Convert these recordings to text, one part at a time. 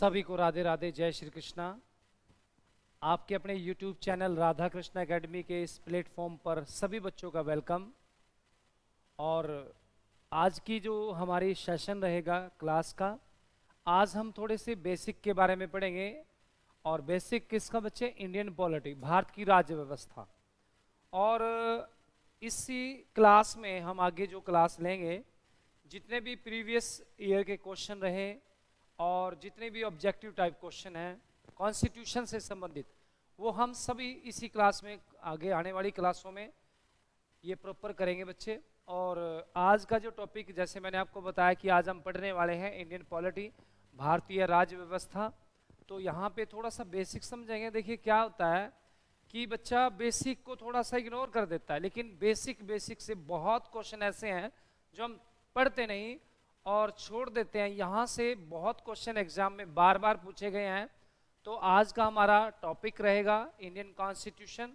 सभी को राधे राधे, जय श्री कृष्णा। आपके अपने YouTube channel Radha Krishna academy के इस प्लेटफॉर्म पर सभी बच्चों का वेलकम। और आज की जो हमारी सेशन रहेगा क्लास का, आज हम थोड़े से बेसिक के बारे में पढ़ेंगे। और बेसिक किसका बच्चे? इंडियन पॉलिटी, भारत की राज्य व्यवस्था। और इसी क्लास में हम आगे जो क्लास लेंगे, जितने भी प्रीवियस ईयर के क्वेश्चन रहे और जितने भी ऑब्जेक्टिव टाइप क्वेश्चन हैं कॉन्स्टिट्यूशन से संबंधित, वो हम सभी इसी क्लास में आगे आने वाली क्लासों में ये प्रॉपर करेंगे बच्चे। और आज का जो टॉपिक, जैसे मैंने आपको बताया कि आज हम पढ़ने वाले हैं इंडियन पॉलिटी, भारतीय राज्य व्यवस्था। तो यहाँ पे थोड़ा सा बेसिक समझेंगे। देखिए क्या होता है कि बच्चा बेसिक को थोड़ा सा इग्नोर कर देता है, लेकिन बेसिक से बहुत क्वेश्चन ऐसे हैं जो हम पढ़ते नहीं और छोड़ देते हैं। यहाँ से बहुत क्वेश्चन एग्जाम में बार बार पूछे गए हैं। तो आज का हमारा टॉपिक रहेगा इंडियन कॉन्स्टिट्यूशन।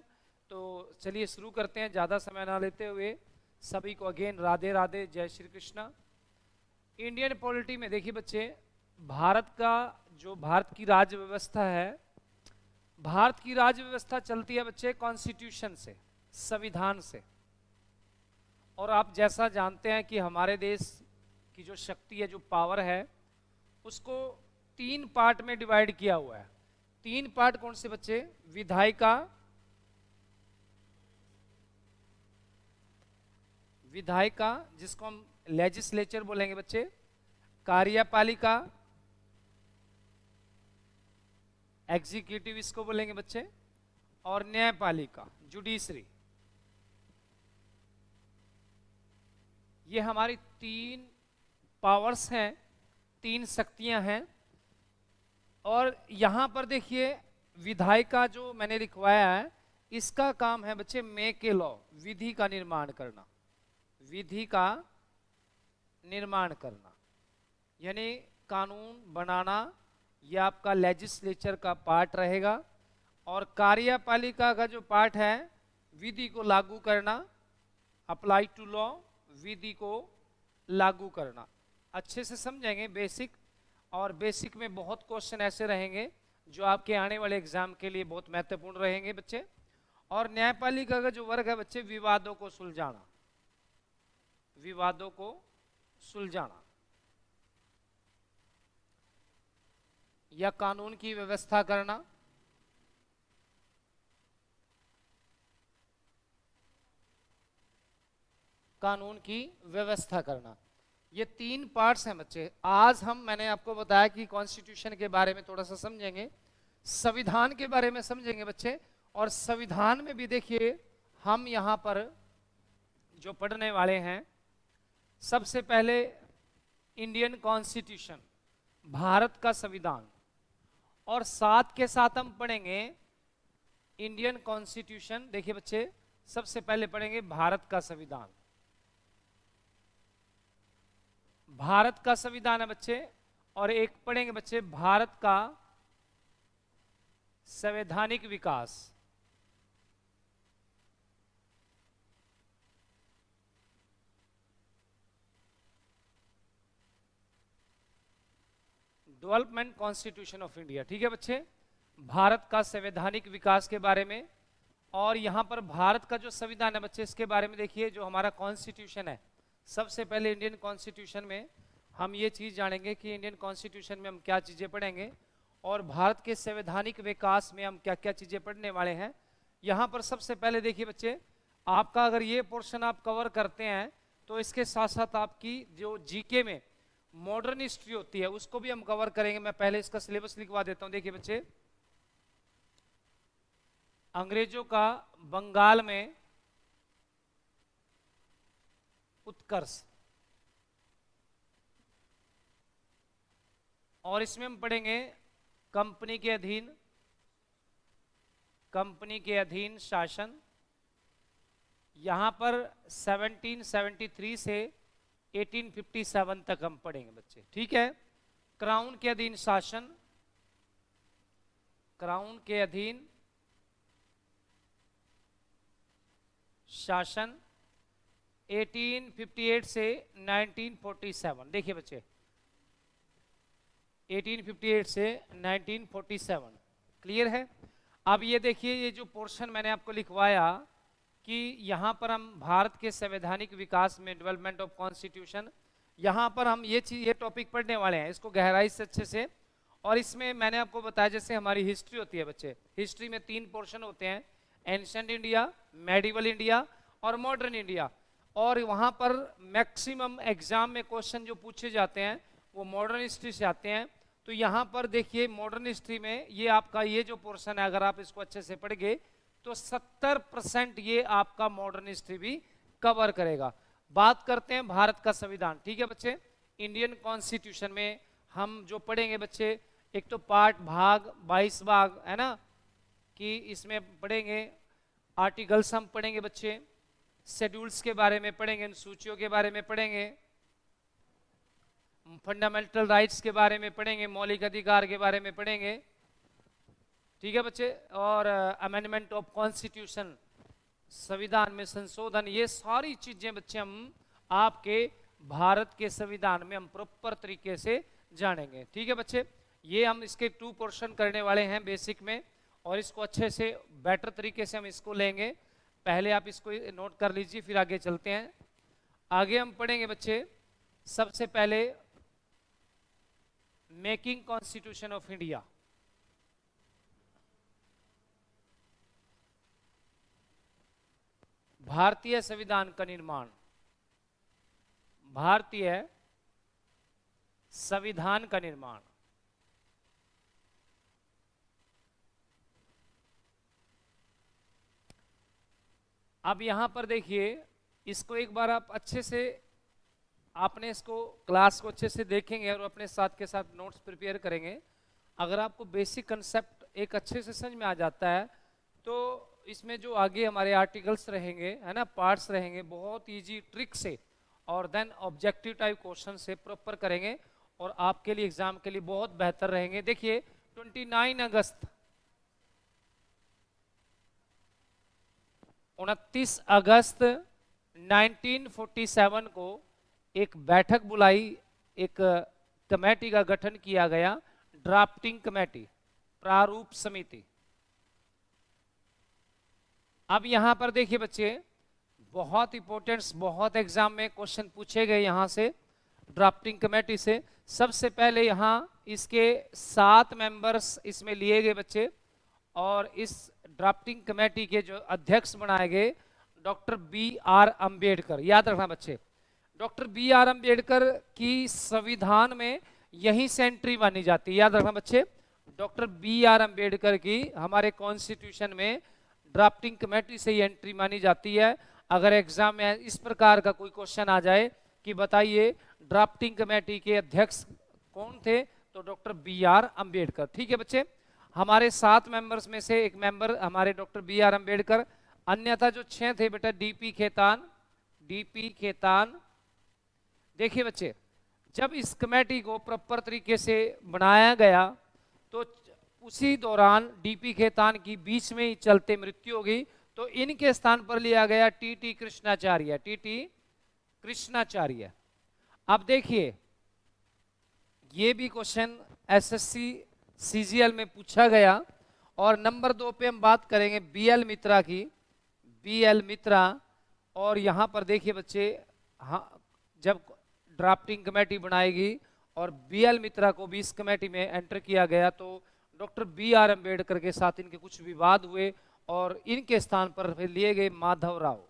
तो चलिए शुरू करते हैं, ज़्यादा समय ना लेते हुए। सभी को अगेन राधे राधे, जय श्री कृष्णा। इंडियन पॉलिटी में देखिए बच्चे, भारत की राज्य व्यवस्था है, भारत की राज्य व्यवस्था चलती है बच्चे कॉन्स्टिट्यूशन से, संविधान से। और आप जैसा जानते हैं कि हमारे देश की जो शक्ति है, जो पावर है, उसको 3 पार्ट में डिवाइड किया हुआ है। 3 पार्ट कौन से बच्चे? विधायिका जिसको हम लेजिस्लेचर बोलेंगे बच्चे, कार्यपालिका एग्जीक्यूटिव इसको बोलेंगे बच्चे, और न्यायपालिका जुडिशरी। ये हमारी 3 पावर्स हैं, 3 शक्तियां हैं। और यहां पर देखिए विधायिका जो मैंने लिखवाया है, इसका काम है बच्चे मेक ए लॉ, विधि का निर्माण करना, विधि का निर्माण करना, यानी कानून बनाना। यह आपका लेजिस्लेचर का पार्ट रहेगा। और कार्यपालिका का जो पार्ट है, विधि को लागू करना, अप्लाई टू लॉ, विधि को लागू करना। अच्छे से समझेंगे बेसिक। और बेसिक में बहुत क्वेश्चन ऐसे रहेंगे जो आपके आने वाले एग्जाम के लिए बहुत महत्वपूर्ण रहेंगे बच्चे। और न्यायपालिका का जो वर्ग है बच्चे, विवादों को सुलझाना, विवादों को सुलझाना या कानून की व्यवस्था करना। कानून की व्यवस्था करना, ये 3 पार्ट्स हैं बच्चे। आज मैंने आपको बताया कि कॉन्स्टिट्यूशन के बारे में थोड़ा सा समझेंगे, संविधान के बारे में समझेंगे बच्चे। और संविधान में भी देखिए हम यहाँ पर जो पढ़ने वाले हैं, सबसे पहले इंडियन कॉन्स्टिट्यूशन, भारत का संविधान। और साथ के साथ हम पढ़ेंगे इंडियन कॉन्स्टिट्यूशन। देखिए बच्चे, सबसे पहले पढ़ेंगे भारत का संविधान, भारत का संविधान है बच्चे। और एक पढ़ेंगे बच्चे भारत का संवैधानिक विकास। डेवलपमेंट कॉन्स्टिट्यूशन ऑफ इंडिया, ठीक है बच्चे, भारत का संवैधानिक विकास के बारे में। और यहां पर भारत का जो संविधान है बच्चे, इसके बारे में देखिए, जो हमारा कॉन्स्टिट्यूशन है, सबसे पहले इंडियन कॉन्स्टिट्यूशन में हम ये चीज जानेंगे कि इंडियन कॉन्स्टिट्यूशन में हम क्या चीजें पढ़ेंगे और भारत के संवैधानिक विकास में हम क्या क्या चीजें पढ़ने वाले हैं। यहां पर सबसे पहले देखिए बच्चे, आपका अगर ये पोर्शन आप कवर करते हैं तो इसके साथ साथ आपकी जो जीके में मॉडर्न हिस्ट्री होती है उसको भी हम कवर करेंगे। मैं पहले इसका सिलेबस लिखवा देता हूं। देखिए बच्चे, अंग्रेजों का बंगाल में उत्कर्ष, और इसमें हम पढ़ेंगे कंपनी के अधीन शासन। यहां पर 1773 से 1857 तक हम पढ़ेंगे बच्चे, ठीक है। क्राउन के अधीन शासन, क्राउन के अधीन शासन 1858 से 1947। देखिए बच्चे, 1858 से 1947। क्लियर है? अब ये देखिए, ये जो पोर्शन मैंने आपको लिखवाया कि यहाँ पर हम भारत के संवैधानिक विकास में डेवलपमेंट ऑफ कॉन्स्टिट्यूशन, यहाँ पर हम ये टॉपिक पढ़ने वाले हैं, इसको गहराई से अच्छे से। और इसमें मैंने आपको बताया जैसे हमारी हिस्ट्री होती है बच्चे, हिस्ट्री में 3 पोर्शन होते हैं, एंशिएंट इंडिया, मेडिवल इंडिया और मॉडर्न इंडिया। और वहाँ पर मैक्सिमम एग्जाम में क्वेश्चन जो पूछे जाते हैं वो मॉडर्न हिस्ट्री से आते हैं। तो यहाँ पर देखिए मॉडर्न हिस्ट्री में ये आपका ये जो पोर्शन है, अगर आप इसको अच्छे से पढ़ गए तो 70% ये आपका मॉडर्न हिस्ट्री भी कवर करेगा। बात करते हैं भारत का संविधान। ठीक है बच्चे, इंडियन कॉन्स्टिट्यूशन में हम जो पढ़ेंगे बच्चे, एक तो पार्ट भाग 22 भाग है ना, कि इसमें पढ़ेंगे आर्टिकल्स, हम पढ़ेंगे बच्चे शेड्यूल्स के बारे में पढ़ेंगे, सूचियों के बारे में पढ़ेंगे, फंडामेंटल राइट्स के बारे में पढ़ेंगे, मौलिक अधिकार के बारे में पढ़ेंगे। ठीक है बच्चे, और अमेंडमेंट ऑफ कॉन्स्टिट्यूशन, संविधान में संशोधन, ये सारी चीजें बच्चे हम आपके भारत के संविधान में हम प्रॉपर तरीके से जानेंगे। ठीक है बच्चे, ये हम इसके 2 पोर्शन करने वाले हैं बेसिक में, और इसको अच्छे से बेटर तरीके से हम इसको लेंगे। पहले आप इसको नोट कर लीजिए, फिर आगे चलते हैं। आगे हम पढ़ेंगे बच्चे सबसे पहले मेकिंग कॉन्स्टिट्यूशन ऑफ इंडिया। भारतीय संविधान का निर्माण, भारतीय संविधान का निर्माण। अब यहां पर देखिए, इसको एक बार आप अच्छे से, आपने इसको क्लास को अच्छे से देखेंगे और अपने साथ के साथ नोट्स प्रिपेयर करेंगे। अगर आपको बेसिक कंसेप्ट एक अच्छे से समझ में आ जाता है तो इसमें जो आगे हमारे आर्टिकल्स रहेंगे है ना, पार्ट्स रहेंगे, बहुत इजी ट्रिक से और देन ऑब्जेक्टिव टाइप क्वेश्चन से प्रॉपर करेंगे और आपके लिए एग्जाम के लिए बहुत बेहतर रहेंगे। देखिए 29 अगस्त 29 अगस्त 1947 को एक बैठक बुलाई, एक कमेटी का गठन किया गया, ड्राफ्टिंग कमेटी, प्रारूप समिति। अब यहां पर देखिए बच्चे, बहुत इंपॉर्टेंट, बहुत एग्जाम में क्वेश्चन पूछे गए यहां से ड्राफ्टिंग कमेटी से। सबसे पहले यहां इसके 7 मेंबर्स इसमें लिए गए बच्चे, और इस ड्राफ्टिंग कमेटी के जो अध्यक्ष बनाए गए डॉक्टर B.R. अंबेडकर। याद रखना बच्चे, डॉक्टर B.R. अंबेडकर की संविधान में यहीं से एंट्री मानी जाती है। याद रखना बच्चे, डॉक्टर B.R. अंबेडकर की हमारे कॉन्स्टिट्यूशन में ड्राफ्टिंग कमेटी से ही एंट्री मानी जाती है। अगर एग्जाम में इस प्रकार का कोई क्वेश्चन आ जाए कि बताइए ड्राफ्टिंग कमेटी के अध्यक्ष कौन थे, तो डॉक्टर B.R. अंबेडकर। ठीक है बच्चे, हमारे 7 मेंबर्स में से एक मेंबर हमारे डॉक्टर B.R. अंबेडकर, अन्यथा जो 6 थे बेटा D.P. खेतान, D.P. खेतान। देखिए बच्चे, जब इस कमेटी को प्रॉपर तरीके से बनाया गया तो उसी दौरान D.P. खेतान की बीच में ही चलते मृत्यु हो गई, तो इनके स्थान पर लिया गया T.T. कृष्णाचार्य, T.T. कृष्णाचार्य। अब देखिए, ये भी क्वेश्चन SSC CGL में पूछा गया। और नंबर 2 पे हम बात करेंगे B.L. मित्रा की, B.L. मित्रा। और यहां पर देखिए बच्चे, हाँ, जब ड्राफ्टिंग कमेटी बनाएगी और B.L. मित्रा को भी इस कमेटी में एंटर किया गया, तो डॉक्टर B.R. अंबेडकर के साथ इनके कुछ विवाद हुए और इनके स्थान पर फिर लिए गए माधव राव,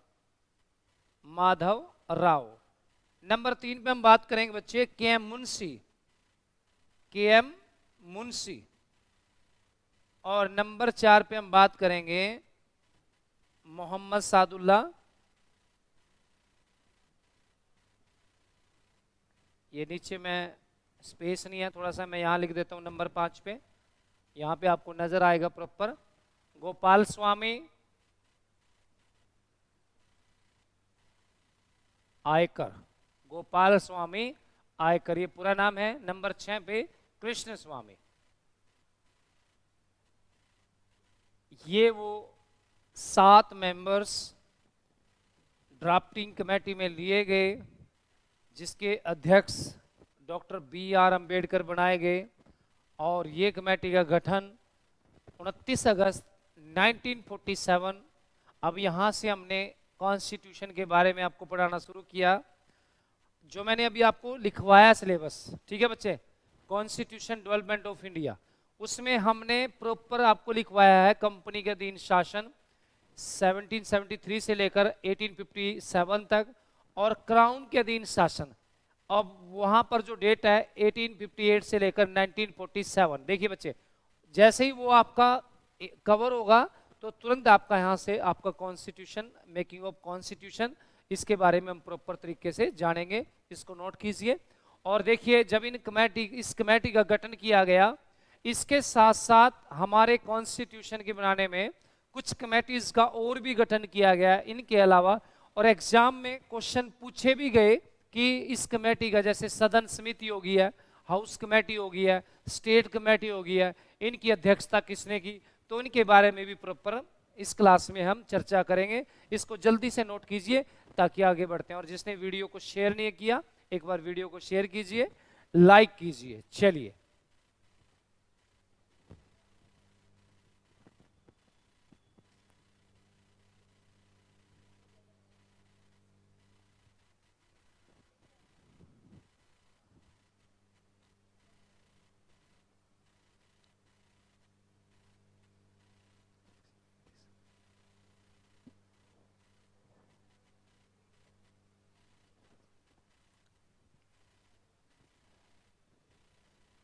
माधव राव। नंबर 3 पे हम बात करेंगे बच्चे K.M. मुंशी, K.M. मुंशी। और नंबर 4 पे हम बात करेंगे मोहम्मद सादुल्ला। ये नीचे में स्पेस नहीं है, थोड़ा सा मैं यहां लिख देता हूं नंबर 5 पे, यहां पे आपको नजर आएगा प्रॉपर। गोपाल स्वामी आयकर, गोपाल स्वामी आयकर ये पूरा नाम है। नंबर 6 पे कृष्ण स्वामी। ये वो 7 मेंबर्स ड्राफ्टिंग कमेटी में लिए गए, जिसके अध्यक्ष डॉक्टर B.R. अंबेडकर बनाए गए। और ये कमेटी का गठन 29 अगस्त 1947। अब यहाँ से हमने कॉन्स्टिट्यूशन के बारे में आपको पढ़ाना शुरू किया, जो मैंने अभी आपको लिखवाया सिलेबस, ठीक है बच्चे, कॉन्स्टिट्यूशन डेवलपमेंट ऑफ इंडिया, उसमें हमने प्रॉपर आपको लिखवाया है कंपनी के अधीन शासन 1773 से लेकर 1857 तक, और क्राउन के अधीन शासन। अब वहां पर जो डेट है 1858 से लेकर 1947। देखिए बच्चे, जैसे ही वो आपका कवर होगा तो तुरंत आपका यहाँ से आपका कॉन्स्टिट्यूशन, मेकिंग ऑफ कॉन्स्टिट्यूशन, इसके बारे में हम प्रॉपर तरीके से जानेंगे, इसको नोट कीजिए। और देखिए, जब इस कमेटी का गठन किया गया, इसके साथ साथ हमारे कॉन्स्टिट्यूशन के बनाने में कुछ कमेटीज का और भी गठन किया गया इनके अलावा। और एग्जाम में क्वेश्चन पूछे भी गए कि इस कमेटी का, जैसे सदन समिति होगी है, हाउस कमेटी होगी है, स्टेट कमेटी होगी है, इनकी अध्यक्षता किसने की, तो इनके बारे में भी प्रॉपर इस क्लास में हम चर्चा करेंगे। इसको जल्दी से नोट कीजिए ताकि आगे बढ़ते हैं। और जिसने वीडियो को शेयर नहीं किया, एक बार वीडियो को शेयर कीजिए, लाइक कीजिए। चलिए,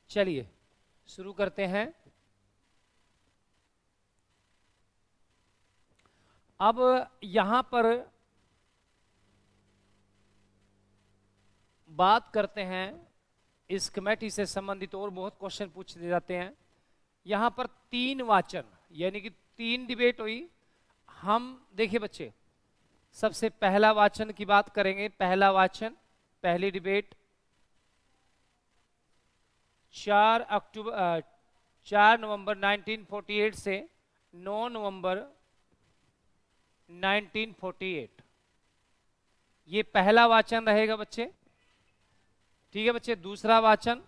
चलिए शुरू करते हैं। अब यहां पर बात करते हैं, इस कमेटी से संबंधित और बहुत क्वेश्चन पूछे जाते हैं। यहां पर 3 वाचन, यानी कि 3 डिबेट हुई। हम देखिए बच्चे, सबसे पहला वाचन की बात करेंगे। पहला वाचन, पहली डिबेट 4 नवंबर 1948 से 9 नवंबर 1948, ये पहला वाचन रहेगा बच्चे, ठीक है बच्चे। दूसरा वाचन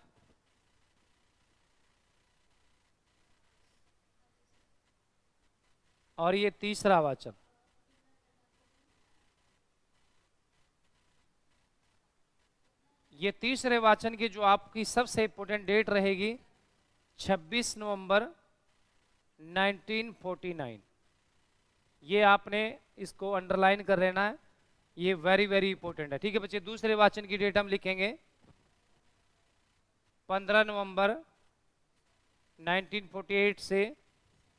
और ये तीसरा वाचन। ये तीसरे वाचन की जो आपकी सबसे इंपॉर्टेंट डेट रहेगी 26 नवंबर 1949। ये आपने इसको अंडरलाइन कर लेना है, ये वेरी वेरी इंपॉर्टेंट है, ठीक है बच्चे। दूसरे वाचन की डेट हम लिखेंगे 15 नवंबर 1948 से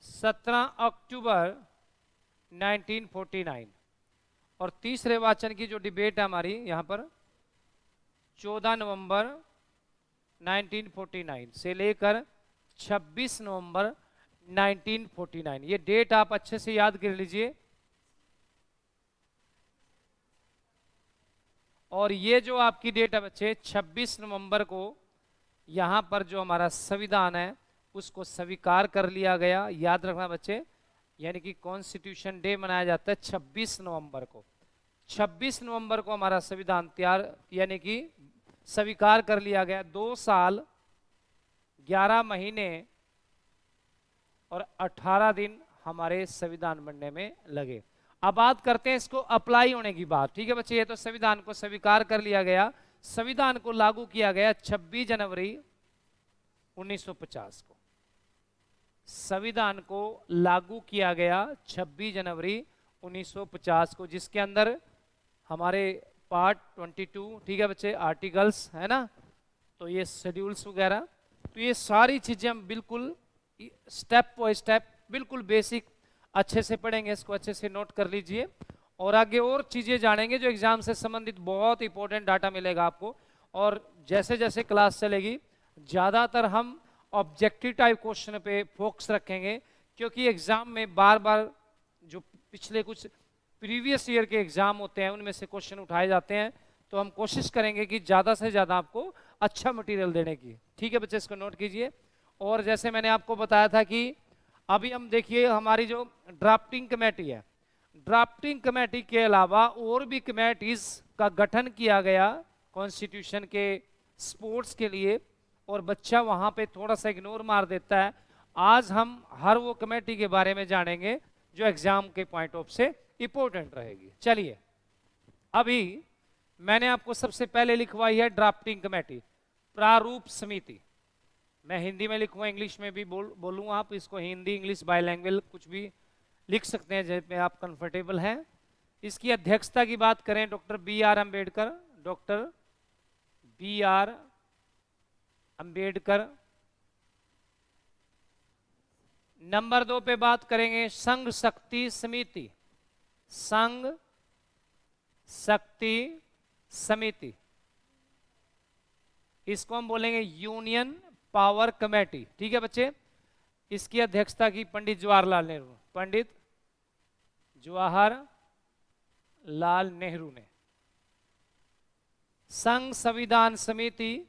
17 अक्टूबर 1949। और तीसरे वाचन की जो डिबेट है हमारी यहाँ पर 14 नवंबर 1949 से लेकर 26 नवंबर 1949। ये डेट आप अच्छे से याद कर लीजिए। और ये जो आपकी डेट है बच्चे 26 नवंबर को यहां पर जो हमारा संविधान है उसको स्वीकार कर लिया गया। याद रखना बच्चे, यानी कि कॉन्स्टिट्यूशन डे मनाया जाता है 26 नवंबर को। 26 नवंबर को हमारा संविधान तैयार, यानी कि स्वीकार कर लिया गया। 2 साल 11 महीने और 18 दिन हमारे संविधान बनने में लगे। अब बात करते हैं इसको अप्लाई होने की बात, ठीक है बच्चे। ये तो संविधान को स्वीकार कर लिया गया, संविधान को लागू किया गया 26 जनवरी 1950 को। संविधान को लागू किया गया 26 जनवरी 1950 को, जिसके अंदर हमारे पार्ट 22, ठीक है बच्चे, आर्टिकल्स है ना, तो ये शेड्यूल्स वगैरह, तो ये सारी चीजें हम बिल्कुल स्टेप बाय स्टेप बिल्कुल बेसिक अच्छे से पढ़ेंगे। इसको अच्छे से नोट कर लीजिए और आगे और चीजें जानेंगे जो एग्जाम से संबंधित बहुत इंपॉर्टेंट डाटा मिलेगा आपको। और जैसे जैसे क्लास चलेगी ज्यादातर हम ऑब्जेक्टिव टाइप क्वेश्चन पे फोकस रखेंगे, क्योंकि एग्जाम में बार बार जो पिछले कुछ प्रीवियस ईयर के एग्जाम होते हैं उनमें से क्वेश्चन उठाए जाते हैं, तो हम कोशिश करेंगे कि ज्यादा से ज्यादा आपको अच्छा मटेरियल देने की, ठीक है बच्चे, इसको नोट कीजिए। और जैसे मैंने आपको बताया था कि अभी हम देखिए हमारी जो ड्राफ्टिंग कमेटी है, ड्राफ्टिंग कमेटी के अलावा और भी कमेटीज का गठन किया गया कॉन्स्टिट्यूशन के स्पोर्ट्स के लिए, और बच्चा वहां पे थोड़ा सा इग्नोर मार देता है। आज हम हर वो कमेटी के बारे में जानेंगे जो एग्जाम के पॉइंट ऑफ से इंपॉर्टेंट रहेगी। चलिए, अभी मैंने आपको सबसे पहले लिखवाई है ड्राफ्टिंग कमेटी, प्रारूप समिति। मैं हिंदी में लिखूंगा, इंग्लिश में भी बोलूंगा, आप इसको हिंदी इंग्लिश बायलैंग्वेज कुछ भी लिख सकते हैं जिसमें आप कंफर्टेबल हैं। इसकी अध्यक्षता की बात करें doctor B R Ambedkar, doctor B R Ambedkar. Number 2 पे बात करेंगे संघ शक्ति समिति, संघ शक्ति समिति, इसको हम बोलेंगे यूनियन पावर कमेटी। ठीक है बच्चे, इसकी अध्यक्षता की पंडित जवाहरलाल नेहरू, पंडित जवाहरलाल नेहरू ने। संघ संविधान समिति,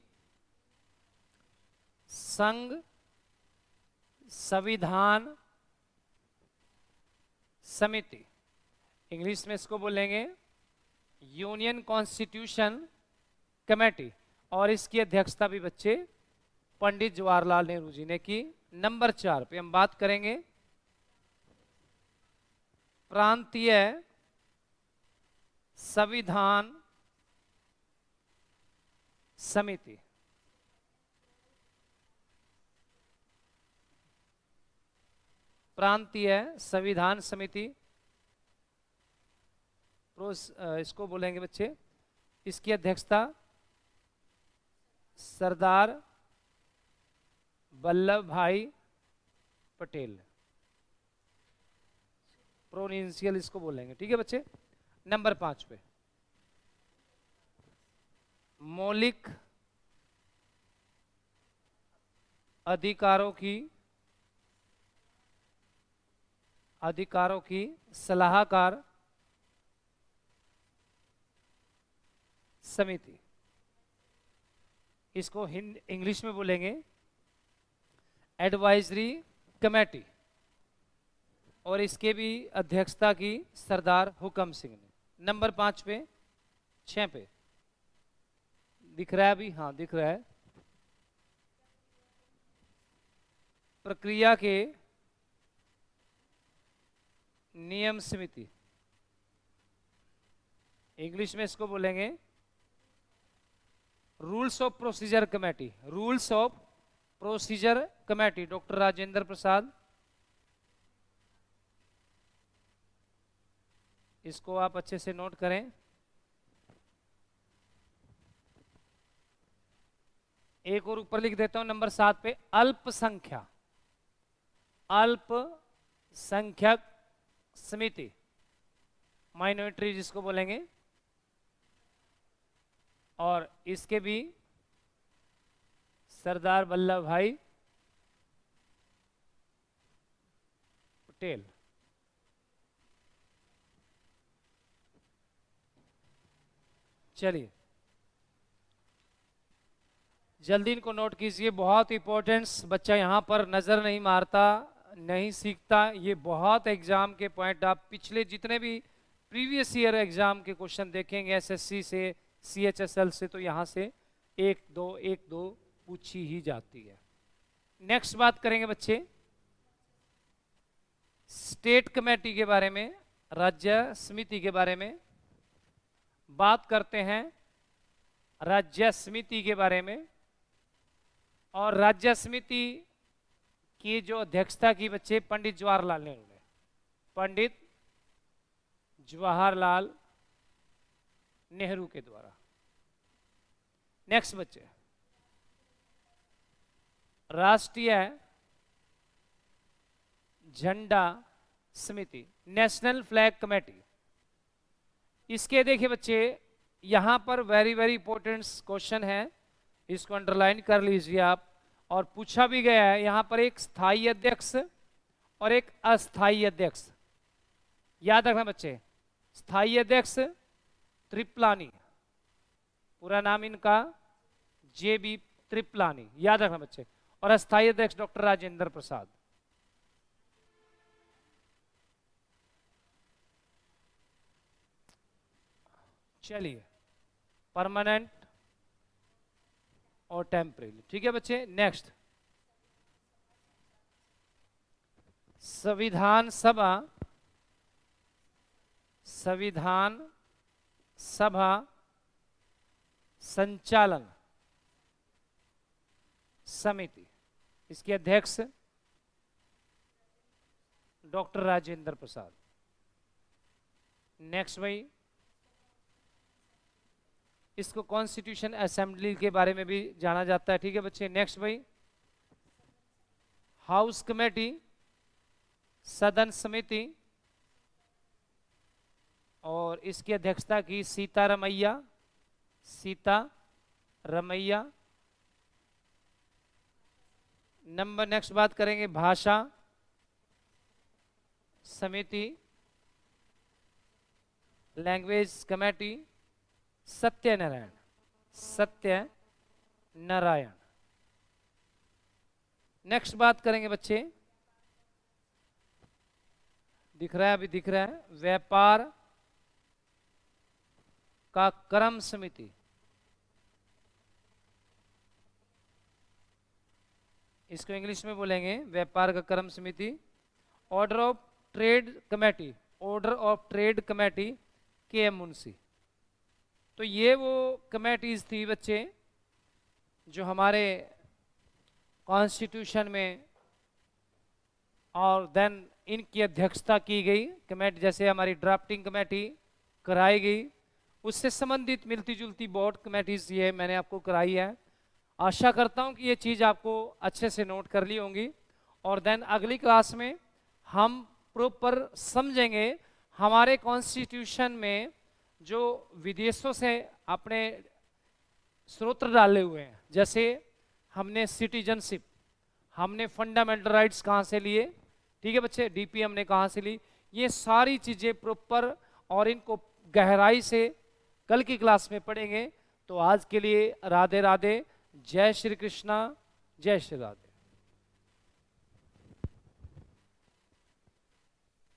संघ संविधान समिति, इंग्लिश में इसको बोलेंगे यूनियन कॉन्स्टिट्यूशन कमेटी, और इसकी अध्यक्षता भी बच्चे पंडित जवाहरलाल नेहरू जी ने की। नंबर 4 पे हम बात करेंगे प्रांतीय संविधान समिति, प्रांतीय संविधान समिति, इसको बोलेंगे बच्चे, इसकी अध्यक्षता सरदार वल्लभ भाई पटेल, प्रोविंशियल इसको बोलेंगे। ठीक है बच्चे। नंबर 5 पे मौलिक अधिकारों की सलाहकार समिति, इसको इंग्लिश में बोलेंगे एडवाइजरी कमेटी, और इसके भी अध्यक्षता की सरदार हुकम सिंह ने। नंबर 5 पे 6 पे दिख रहा है अभी, हाँ दिख रहा है, प्रक्रिया के नियम समिति, इंग्लिश में इसको बोलेंगे rules of procedure committee, rules of procedure committee, doctor Rajendra Prasad, इसको आप अच्छे से नोट करें। एक और ऊपर लिख देता हूं नंबर 7 पे अल्पसंख्यक समिति, माइनॉरिटी जिसको बोलेंगे, और इसके भी सरदार वल्लभ भाई पटेल। चलिए जल्दी इनको नोट कीजिए, बहुत इंपॉर्टेंस, बच्चा यहां पर नजर नहीं मारता, नहीं सीखता। ये बहुत एग्जाम के पॉइंट आप पिछले जितने भी प्रीवियस ईयर एग्जाम के क्वेश्चन देखेंगे एसएससी से, सीएचएसएल से, तो यहां से एक दो पूछी ही जाती है। नेक्स्ट बात करेंगे बच्चे स्टेट कमेटी के बारे में, राज्य समिति के बारे में बात करते हैं, राज्य समिति के बारे में। और राज्य समिति की जो अध्यक्षता की बच्चे पंडित जवाहरलाल नेहरू ने, पंडित जवाहरलाल नेहरू के द्वारा। नेक्स्ट बच्चे राष्ट्रीय झंडा समिति, नेशनल फ्लैग कमेटी, इसके देखिए बच्चे यहां पर वेरी इंपॉर्टेंट क्वेश्चन है, इसको अंडरलाइन कर लीजिए आप। और पूछा भी गया है यहां पर एक स्थायी अध्यक्ष और एक अस्थायी अध्यक्ष, याद रखना बच्चे। स्थायी अध्यक्ष त्रिप्लानी, पूरा नाम इनका जेबी त्रिप्लानी, याद रखना बच्चे, और अस्थायी अध्यक्ष डॉक्टर राजेंद्र प्रसाद। चलिए परमानेंट और टेम्परेली। ठीक है बच्चे, नेक्स्ट। संविधान सभा, संविधान सभा संचालन समिति, इसके अध्यक्ष डॉक्टर राजेंद्र प्रसाद। नेक्स्ट भाई, इसको कॉन्स्टिट्यूशन असेंबली के बारे में भी जाना जाता है। ठीक है बच्चे, नेक्स्ट भाई, हाउस कमेटी, सदन समिति, और इसकी अध्यक्षता की सीतारमैया, सीतारमैया। नंबर नेक्स्ट बात करेंगे भाषा समिति, language committee, Satyanarayan, Satyanarayan. Next बात करेंगे बच्चे, दिख रहा है, अभी दिख रहा है, व्यापार का क्रम समिति, इसको इंग्लिश में बोलेंगे व्यापार का क्रम समिति। Order of trade committee, order of trade committee के एम मुंशी। तो ये वो कमेटीज थी बच्चे जो हमारे कॉन्स्टिट्यूशन में, और देन इनकी अध्यक्षता की गई कमेटी, जैसे हमारी ड्राफ्टिंग कमेटी कराई गई, उससे संबंधित मिलती जुलती बोर्ड कमेटीज ये मैंने आपको कराई है। आशा करता हूँ कि ये चीज़ आपको अच्छे से नोट कर ली होंगी, और देन अगली क्लास में हम प्रॉपर समझेंगे हमारे कॉन्स्टिट्यूशन में जो विदेशों से अपने स्रोत डाले हुए हैं, जैसे हमने सिटीजनशिप, हमने फंडामेंटल राइट्स कहाँ से लिए, ठीक है बच्चे, डीपी हमने कहाँ से ली, ये सारी चीज़ें प्रॉपर, और इनको गहराई से कल की क्लास में पढ़ेंगे। तो आज के लिए राधे राधे, जय श्री कृष्णा, जय श्री राधे।